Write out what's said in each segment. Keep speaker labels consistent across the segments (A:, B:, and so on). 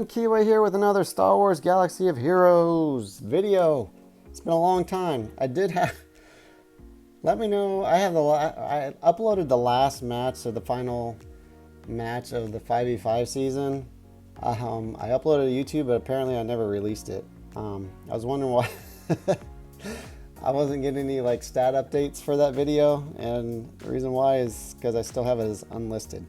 A: Kiwi here with another Star Wars Galaxy of Heroes video. It's been a long time. I did have... Let me know. I uploaded the last match of the final match of the 5v5 season. I uploaded to YouTube, but apparently I never released it. I was wondering why I wasn't getting any like stat updates for that video, and the reason why is because I still have it as unlisted.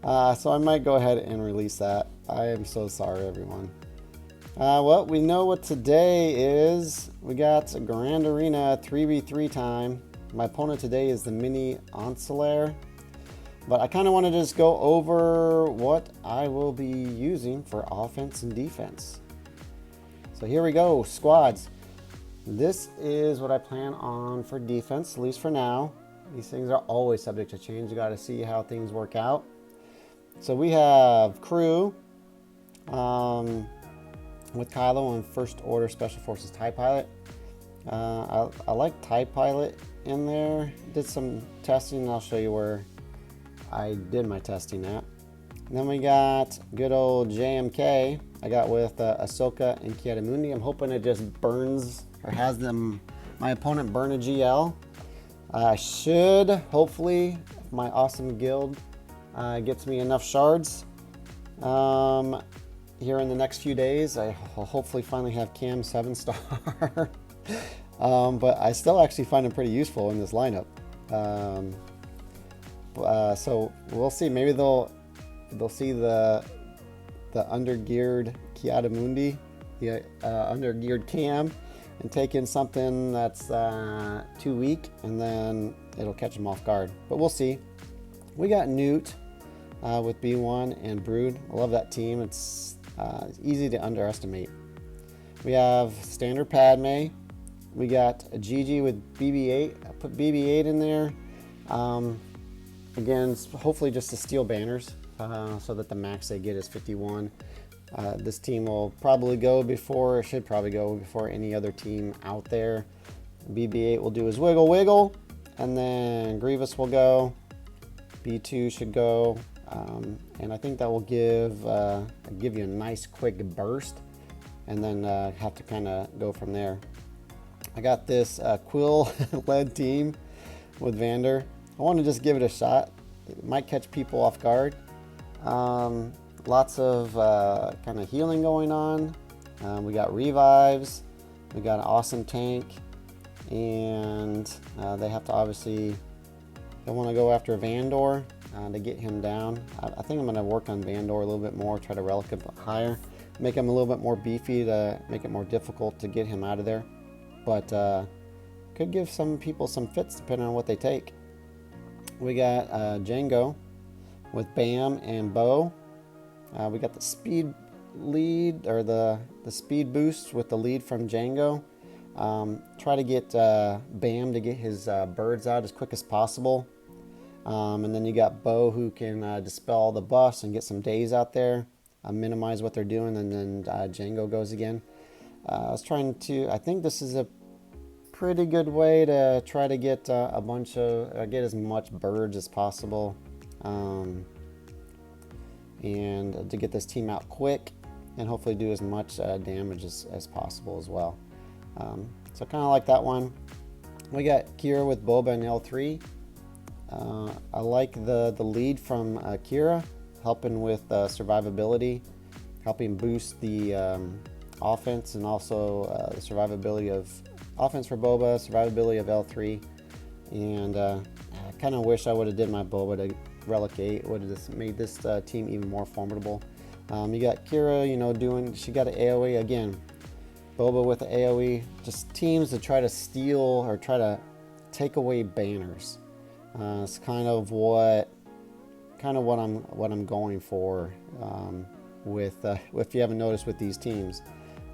A: So I might go ahead and release that. I am so sorry, everyone. Well, we know what today is. We got a Grand Arena 3v3 time. My opponent today is the Mini Ancillary. But I kind of want to just go over what I will be using for offense and defense. So here we go, squads. This is what I plan on for defense, at least for now. These things are always subject to change. You got to see how things work out. So we have crew with Kylo and First Order Special Forces TIE Pilot. I like TIE Pilot in there. Did some testing, and I'll show you where I did my testing at. And then we got good old JMK. I got with Ahsoka and Ki-Adi-Mundi. I'm hoping it just burns or has my opponent burn a GL. I should, hopefully, if my awesome guild gets me enough shards here in the next few days. I will hopefully finally have Cam 7-star. But I still actually find him pretty useful in this lineup. So we'll see. Maybe they'll see the undergeared Ki-Adi-Mundi, the undergeared Cam, and take in something that's too weak, and then it'll catch them off guard. But we'll see. We got Newt with B1 and Brood. I love that team. It's easy to underestimate. We have standard Padme. We got a GG with BB-8. I put BB-8 in there. Again, hopefully just to steal banners so that the max they get is 51. This team will probably go before, should probably go before any other team out there. BB-8 will do his wiggle wiggle, and then Grievous will go. B2 should go, and I think that will give you a nice quick burst, and then have to kind of go from there. I got this Quill-led team with Vander. I want to just give it a shot. It might catch people off guard. Lots of kind of healing going on. We got revives. We got an awesome tank, and they have to obviously. They want to go after Vandor to get him down. I think I'm going to work on Vandor a little bit more, try to relic him higher, make him a little bit more beefy to make it more difficult to get him out of there. But could give some people some fits depending on what they take. We got Django with Bam and Bo. We got the speed lead, or the speed boost with the lead from Django. Try to get Bam to get his birds out as quick as possible. And then you got Bo, who can dispel the buffs and get some days out there, minimize what they're doing, and then Django goes again. I was trying to, I think this is a pretty good way to try to get get as much birds as possible, and to get this team out quick and hopefully do as much damage as possible as well. So kind of like that one. We got Kira with Boba and L3. I like the lead from Kira, helping with survivability, helping boost the offense, and also the survivability of offense for Boba, survivability of L3. And I kind of wish I would have did my Boba to relic 8. Would have just made this team even more formidable. You got Kira, she got an AoE again. Boba with the AoE, just teams to try to steal or try to take away banners. It's kind of what I'm going for with if you haven't noticed with these teams.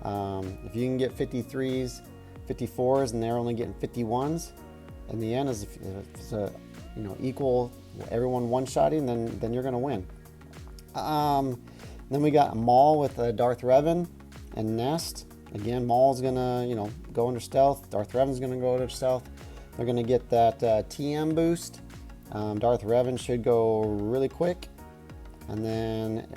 A: If you can get 53s, 54s, and they're only getting 51s, in the end, if it's equal, everyone one-shotting, then you're gonna win. Then we got Maul with Darth Revan and Nest. Again, Maul's gonna go under stealth. Darth Revan's gonna go under stealth. They're gonna get that TM boost. Darth Revan should go really quick, and then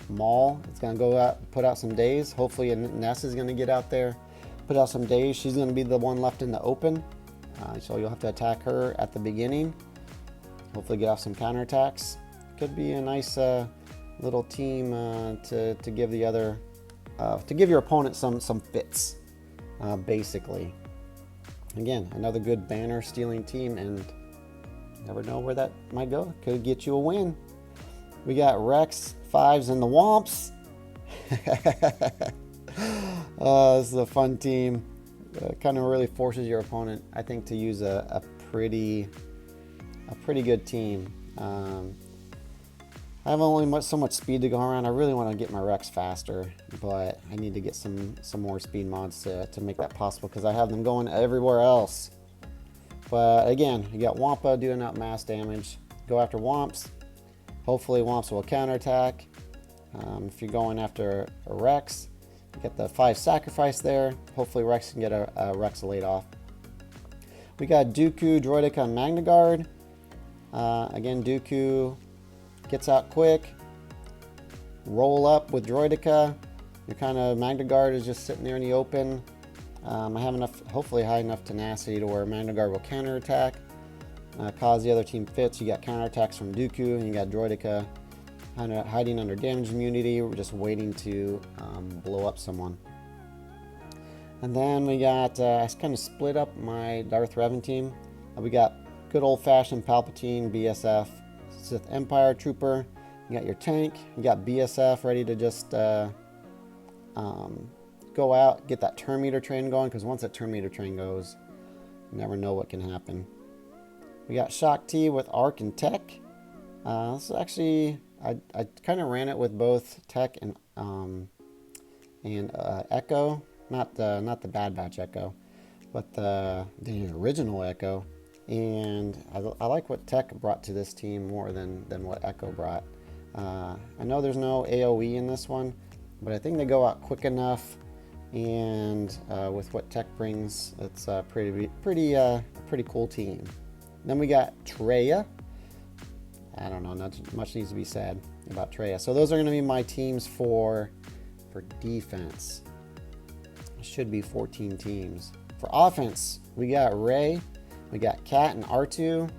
A: Maul is going to go out, put out some days. Hopefully Ness is going to get out there, put out some days. She's going to be the one left in the open. So you'll have to attack her at the beginning. Hopefully get off some counterattacks. Could be a nice little team to give the other, to give your opponent some fits, basically. Again, another good banner stealing team, and you never know where that might go. Could get you a win. We got Rex, Fives, and the Womps. This is a fun team. Kind of really forces your opponent, I think, to use a pretty good team. I have only so much speed to go around. I really want to get my Rex faster, but I need to get some more speed mods to make that possible, because I have them going everywhere else. But again, you got Wampa doing out mass damage. Go after Womps. Hopefully Womps will counterattack. If you're going after a Rex, you get the 5 sacrifice there. Hopefully Rex can get a Rex laid off. We got Dooku, Droidica, and Magna Guard. Again, Dooku gets out quick. Roll up with Droidica. Your kind of Magna Guard is just sitting there in the open. I have enough, hopefully high enough tenacity to where Magna Guard will counterattack. Cause the other team fits. You got counterattacks from Dooku, and you got Droidica hiding under damage immunity. We're just waiting to blow up someone. And then we got, I kind of split up my Darth Revan team. We got good old-fashioned Palpatine, BSF, Sith Empire Trooper. You got your tank. You got BSF ready to just go out, get that turn meter train going, because once that turn meter train goes, you never know what can happen. We got Shock T with Arc and Tech. This is actually, I kind of ran it with both Tech and Echo, not the Bad Batch Echo, but the original Echo. And I like what Tech brought to this team more than what Echo brought. I know there's no AoE in this one, but I think they go out quick enough. And with what Tech brings, it's a pretty cool team. Then we got Traya. I don't know, not much needs to be said about Traya. So those are going to be my teams for defense. It should be 14 teams. For offense, we got Rey, we got Cat and R2. You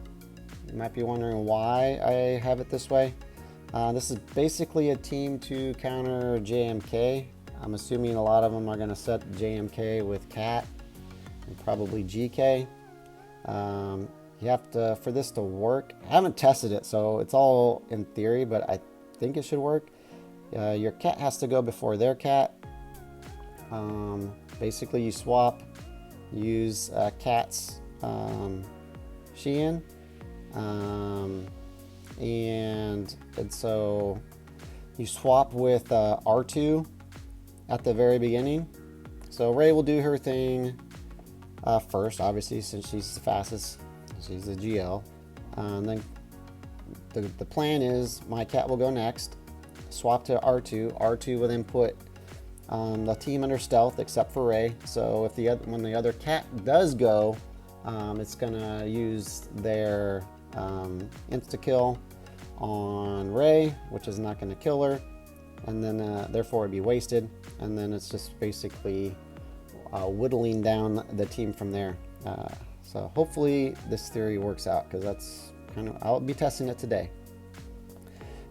A: might be wondering why I have it this way. This is basically a team to counter JMK. I'm assuming a lot of them are going to set JMK with Cat and probably GK. You have to, for this to work, I haven't tested it, so it's all in theory, but I think it should work. Your Cat has to go before their Cat. Basically, you swap, use Cat's Sheehan, and so you swap with R2 at the very beginning. So Rey will do her thing first, obviously, since she's the fastest. She's a GL. And then the plan is my Cat will go next, swap to R2. R2 will then put the team under stealth except for Rey. So if when the other Cat does go, it's gonna use their insta kill on Rey, which is not gonna kill her, and then therefore it'd be wasted. And then it's just basically whittling down the team from there. So hopefully this theory works out, because that's kind of, I'll be testing it today.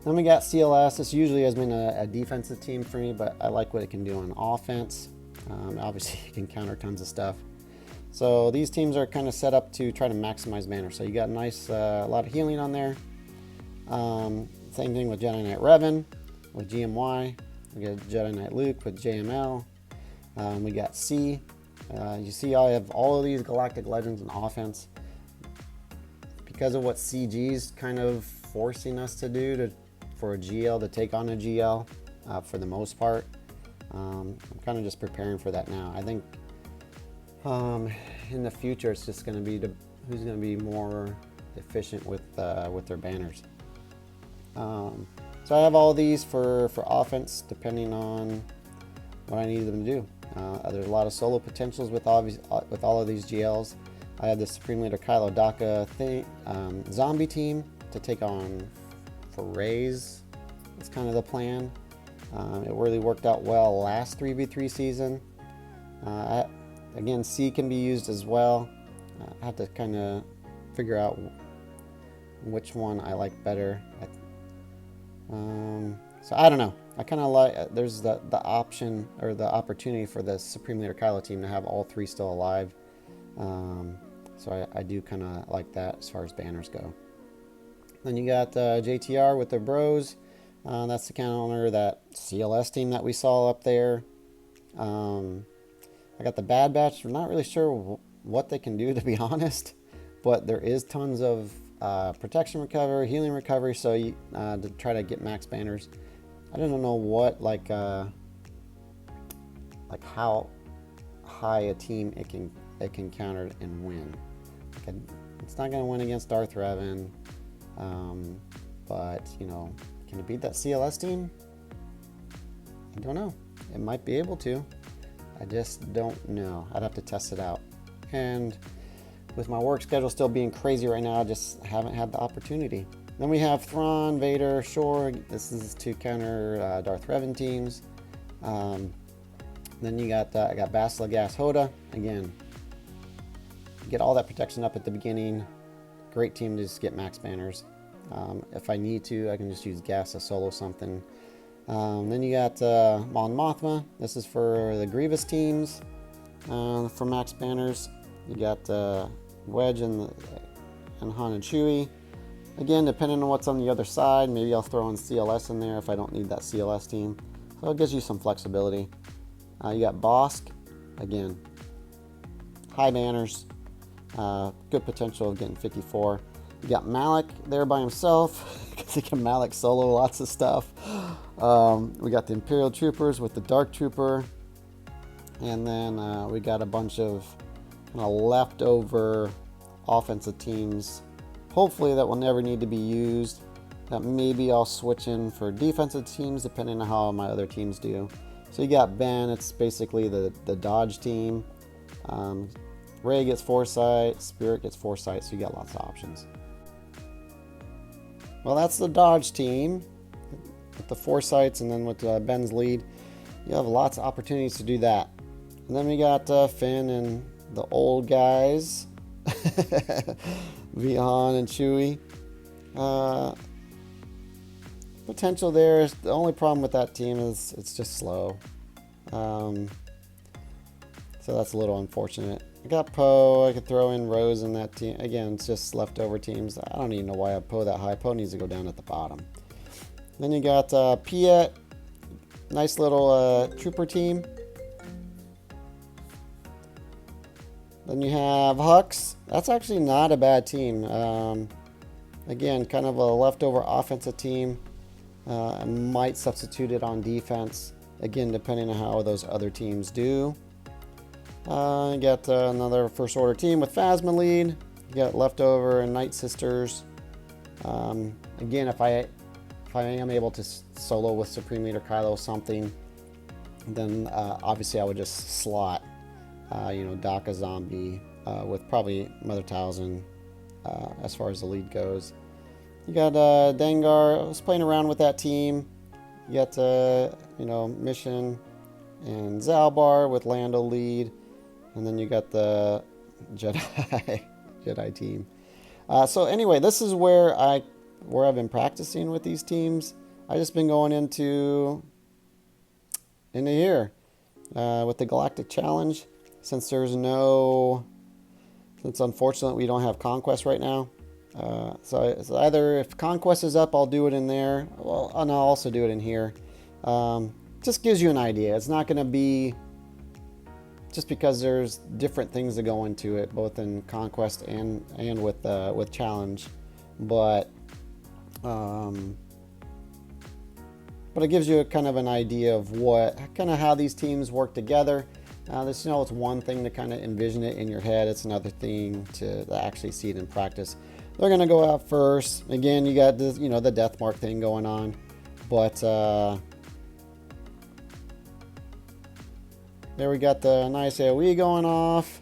A: Then we got CLS. This usually has been a defensive team for me, but I like what it can do on offense. Obviously it can counter tons of stuff. So these teams are kind of set up to try to maximize mana. So you got nice, a lot of healing on there. Same thing with Jedi Knight Revan with GMY. We got Jedi Knight Luke with JML. We got C. You see I have all of these Galactic Legends in offense. Because of what CG's kind of forcing us to do for a GL to take on a GL for the most part. I'm kind of just preparing for that now. I think in the future it's just going to be who's going to be more efficient with their banners. So I have all these for offense, depending on what I need them to do. There's a lot of solo potentials with all of these GLs. I have the Supreme Leader Kylo Daka zombie team to take on for Rey's. It's kind of the plan. It really worked out well last 3v3 season. Again, C can be used as well. I have to kind of figure out which one I like better. So I don't know. I kind of like, there's the option or the opportunity for the Supreme Leader Kylo team to have all 3 still alive. So I do kind of like that as far as banners go. Then you got JTR with their bros. That's the counter of that CLS team that we saw up there. I got the Bad Batch. We're not really sure what they can do, to be honest, but there is tons of protection recovery, healing recovery, so you, to try to get max banners. I don't know what like how high a team it can counter and win. It's not going to win against Darth Revan, but you know, can it beat that CLS team? I don't know. It might be able to. I just don't know. I'd have to test it out. And with my work schedule still being crazy right now, I just haven't had the opportunity. Then we have Thrawn, Vader, Shore. This is to counter Darth Revan teams. Then you got I got Bastila Gas Hoda. Again, get all that protection up at the beginning. Great team to just get max banners. If I need to, I can just use gas to solo something. Then you got Mon Mothma. This is for the Grievous teams for max banners. You got Wedge and Han and Chewie. Again, depending on what's on the other side, maybe I'll throw in CLS in there if I don't need that CLS team. So it gives you some flexibility. You got Bosk. Again, high banners. Good potential of getting 54. You got Malik there by himself because he can Malik solo lots of stuff. We got the Imperial Troopers with the Dark Trooper. And then we got a bunch of kind of leftover offensive teams, hopefully that will never need to be used, that maybe I'll switch in for defensive teams depending on how my other teams do. So you got Ben, it's basically the dodge team. Rey gets Foresight, Spirit gets Foresight, so you got lots of options. Well, that's the dodge team with the Foresights, and then with Ben's lead, you have lots of opportunities to do that. And then we got Finn and the old guys, Vihan and Chewie. Potential there. The only problem with that team is it's just slow. So that's a little unfortunate. I got Poe. I could throw in Rose in that team. Again, it's just leftover teams. I don't even know why I have Poe that high. Poe needs to go down at the bottom. Then you got Piet. Nice little trooper team. Then you have Hux. That's actually not a bad team. Again, kind of a leftover offensive team. I might substitute it on defense. Again, depending on how those other teams do. You got another First Order team with Phasma lead. You got leftover Night Sisters. Again, if I am able to solo with Supreme Leader Kylo something, then obviously I would just slot Daka Zombie with probably Mother Talzin as far as the lead goes. You got Dengar. I was playing around with that team. You got Mission and Zalbar with Lando lead, and then you got the Jedi team. So anyway, this is where I've been practicing with these teams. I just been going into here with the Galactic Challenge. Since unfortunately we don't have Conquest right now. So it's either if Conquest is up, I'll do it in there. Well, and I'll also do it in here. Just gives you an idea. It's not going to be just because there's different things that go into it, both in Conquest and with Challenge, but it gives you a kind of an idea of how these teams work together. It's one thing to kind of envision it in your head. It's another thing to actually see it in practice. They're going to go out first. Again, you got this, the death mark thing going on, but there we got the nice AoE going off.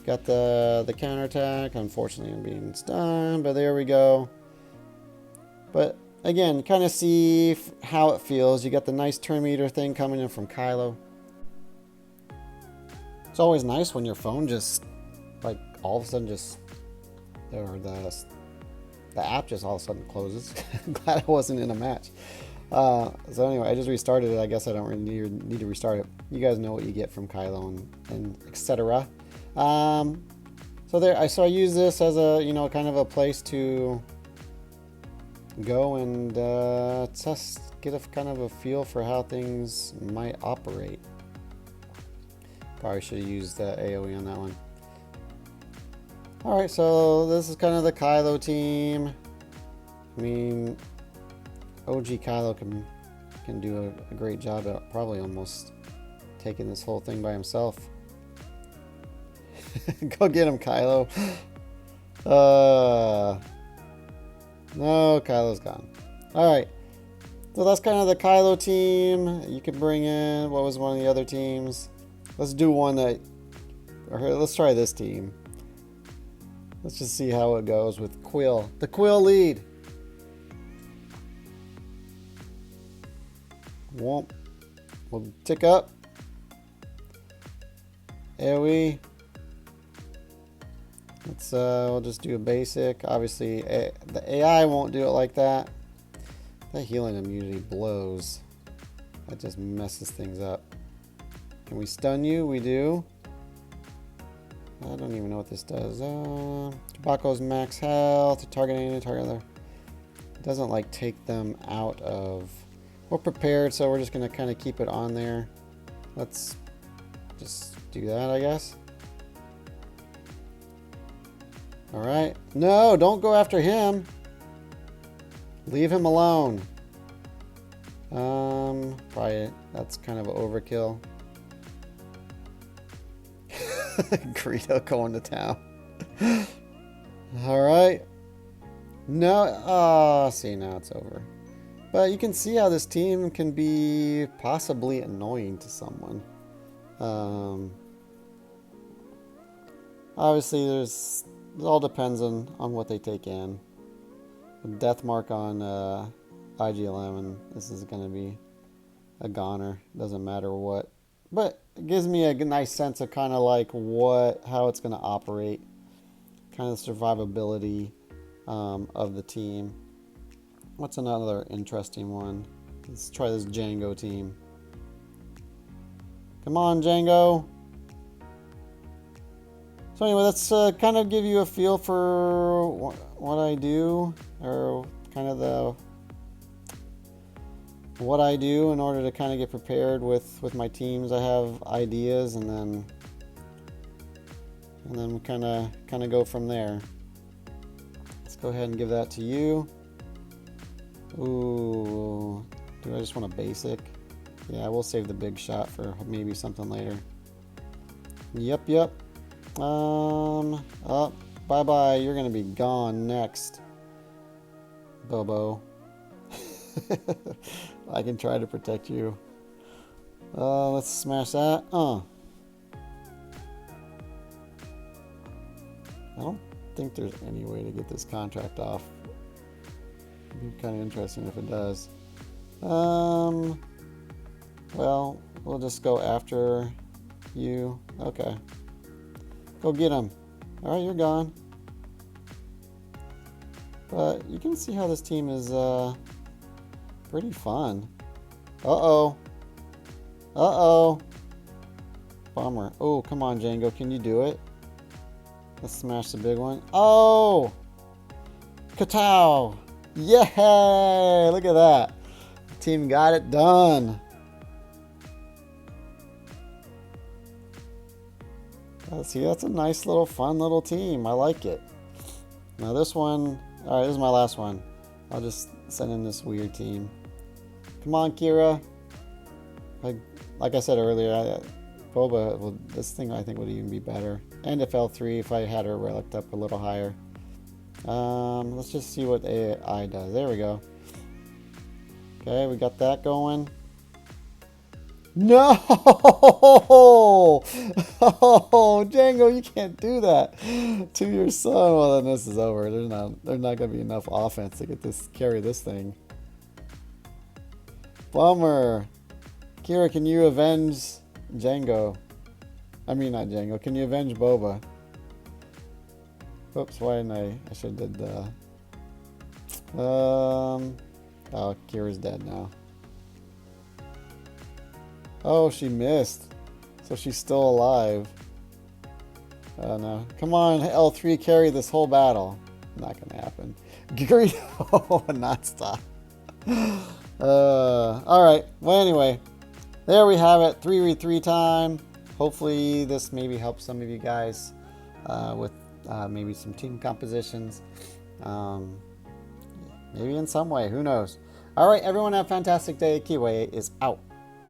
A: Got the counterattack. Unfortunately, I'm being stunned, but there we go. But again, kind of see how it feels. You got the nice turn meter thing coming in from Kylo. It's always nice when your phone just, like, all of a sudden just, or the app just all of a sudden closes. Glad I wasn't in a match. So anyway, I just restarted it. I guess I don't really need to restart it. You guys know what you get from Kylo and etc. So I use this as a, you know, kind of a place to go and test, get a kind of a feel for how things might operate. Probably should have used the AoE on that one. Alright, so this is kind of the Kylo team. I mean, OG Kylo can do a great job at probably almost taking this whole thing by himself. Go get him, Kylo. No, Kylo's gone. Alright, so that's kind of the Kylo team. You could bring in, what was one of the other teams? Let's do one that, or let's try this team. Let's just see how it goes with Quill. The Quill lead. We'll tick up. AoE. Let's we'll just do a basic. Obviously, the AI won't do it like that. The healing immunity blows. That just messes things up. Can we stun you? We do. I don't even know what this does. Tobacco's max health. Targeting a target there. It doesn't like take them out of. We're prepared, so we're just gonna kind of keep it on there. Let's just do that, I guess. All right. No, don't go after him. Leave him alone. Probably that's kind of an overkill. Greedo going to town. All right. No. Oh, see, now it's over. But you can see how this team can be possibly annoying to someone. Obviously, it all depends on what they take in. The death mark on IG11, this is going to be a goner. Doesn't matter what. But it gives me a nice sense of kind of like how it's going to operate. Kind of survivability of the team. What's another interesting one? Let's try this Django team. Come on, Django. So anyway, let's kind of give you a feel for what I do, or kind of what I do in order to kind of get prepared with my teams. I have ideas, and then we kind of go from there. Let's go ahead and give that to you. Ooh, do I just want a basic? Yeah, we'll save the big shot for maybe something later. Yep. Oh, bye-bye. You're gonna be gone next, Bobo. I can try to protect you. Let's smash that. I don't think there's any way to get this contract off. It'd be kind of interesting if it does. Well, we'll just go after you. Okay. Go get him. Alright, you're gone. But you can see how this team is pretty fun. Uh-oh. Bummer. Oh, come on, Django. Can you do it? Let's smash the big one. Oh! Katow! Yay! Look at that. The team got it done. See, that's a nice little fun little team. I like it. Now this one, alright, this is my last one. I'll just send in this weird team. Come on, Kira. Like I said earlier, Boba, well, this thing I think would even be better. And if L3, if I had her relicked up a little higher. Let's just see what AI does. There we go. Okay, we got that going. No! Oh, Django, you can't do that to your son. Well, then this is over. There's not going to be enough offense to carry this thing. Bummer. Kira, can you avenge Django? I mean, not Django. Can you avenge Boba? Oops, why didn't I should have did the... Oh, Kira's dead now. Oh, she missed. So she's still alive. Oh, no. Come on, L3, carry this whole battle. Not gonna happen. Greedo, not stop. Alright, well anyway, there we have it, 3v3 time. Hopefully this maybe helps some of you guys with maybe some team compositions. Maybe in some way, who knows. Alright, everyone have a fantastic day. Kiwi is out.